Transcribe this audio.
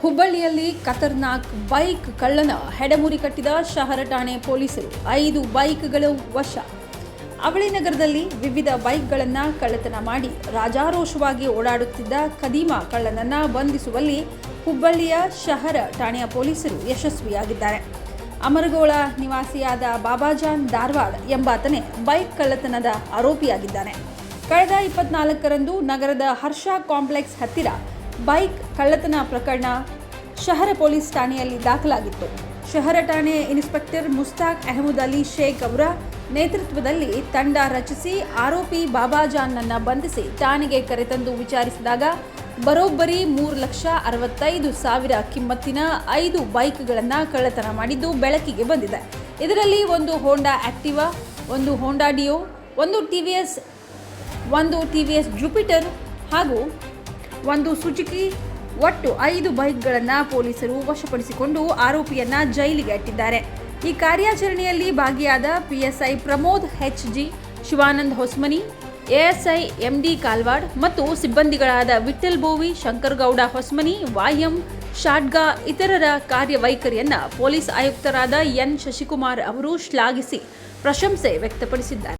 ಹುಬ್ಬಳ್ಳಿಯಲ್ಲಿ ಖತರ್ನಾಕ್ ಬೈಕ್ ಕಳ್ಳನ ಹೆಡೆಮುರಿ ಕಟ್ಟಿದ ಶಹರ ಠಾಣೆ ಪೊಲೀಸರು 5 ಬೈಕ್ಗಳು ವಶ. ಅವಳಿ ನಗರದಲ್ಲಿ ವಿವಿಧ ಬೈಕ್ಗಳನ್ನು ಕಳ್ಳತನ ಮಾಡಿ ರಾಜಾರೋಷವಾಗಿ ಓಡಾಡುತ್ತಿದ್ದ ಖದೀಮ ಕಳ್ಳನನ್ನು ಬಂಧಿಸುವಲ್ಲಿ ಹುಬ್ಬಳ್ಳಿಯ ಶಹರ ಠಾಣೆಯ ಪೊಲೀಸರು ಯಶಸ್ವಿಯಾಗಿದ್ದಾರೆ. ಅಮರಗೋಳ ನಿವಾಸಿಯಾದ ಬಾಬಾಜಾನ್ ಧಾರವಾಡ ಎಂಬಾತನೇ ಬೈಕ್ ಕಳ್ಳತನದ ಆರೋಪಿಯಾಗಿದ್ದಾನೆ. ಕಳೆದ 24ರಂದು ನಗರದ ಹರ್ಷ ಕಾಂಪ್ಲೆಕ್ಸ್ ಹತ್ತಿರ ಬೈಕ್ ಕಳ್ಳತನ ಪ್ರಕರಣ ಶಹರ ಪೊಲೀಸ್ ಠಾಣೆಯಲ್ಲಿ ದಾಖಲಾಗಿತ್ತು. ಶಹರ ಠಾಣೆ ಇನ್ಸ್ಪೆಕ್ಟರ್ ಮುಸ್ತಾಕ್ ಅಹಮದ್ ಅಲಿ ಶೇಖ್ ಅವರ ನೇತೃತ್ವದಲ್ಲಿ ತಂಡ ರಚಿಸಿ ಆರೋಪಿ ಬಾಬಾಜಾನ್ನನ್ನು ಬಂಧಿಸಿ ಠಾಣೆಗೆ ಕರೆತಂದು ವಿಚಾರಿಸಿದಾಗ ಬರೋಬ್ಬರಿ 3,65,000 ಕಿಮ್ಮತ್ತಿನ 5 ಬೈಕ್ಗಳನ್ನು ಕಳ್ಳತನ ಮಾಡಿದ್ದು ಬೆಳಕಿಗೆ ಬಂದಿದೆ. ಇದರಲ್ಲಿ ಒಂದು ಹೋಂಡಾ ಆಕ್ಟಿವಾ, ಒಂದು ಹೋಂಡಾ ಡಿಯೋ, ಒಂದು ಟಿವಿಎಸ್ ಜುಪಿಟರ್ ಹಾಗೂ ಒಂದು ಸುಜುಕಿ, ಒಟ್ಟು 5 ಬೈಕ್ಗಳನ್ನು ಪೊಲೀಸರು ವಶಪಡಿಸಿಕೊಂಡು ಆರೋಪಿಯನ್ನು ಜೈಲಿಗೆ ಅಟ್ಟಿದ್ದಾರೆ. ಈ ಕಾರ್ಯಾಚರಣೆಯಲ್ಲಿ ಭಾಗಿಯಾದ PSI Pramod HG, Shivanand Hosmani, ASI MD Kalwad ಮತ್ತು ಸಿಬ್ಬಂದಿಗಳಾದ ವಿಠ್ಠಲ್ ಬೋವಿ, ಶಂಕರಗೌಡ ಹೊಸ್ಮನಿ, YM ಶಾಡ್ಗಾ ಇತರರ ಕಾರ್ಯವೈಖರಿಯನ್ನು ಪೊಲೀಸ್ ಆಯುಕ್ತರಾದ N ಶಶಿಕುಮಾರ್ ಅವರು ಶ್ಲಾಘಿಸಿ ಪ್ರಶಂಸೆ ವ್ಯಕ್ತಪಡಿಸಿದ್ದಾರೆ.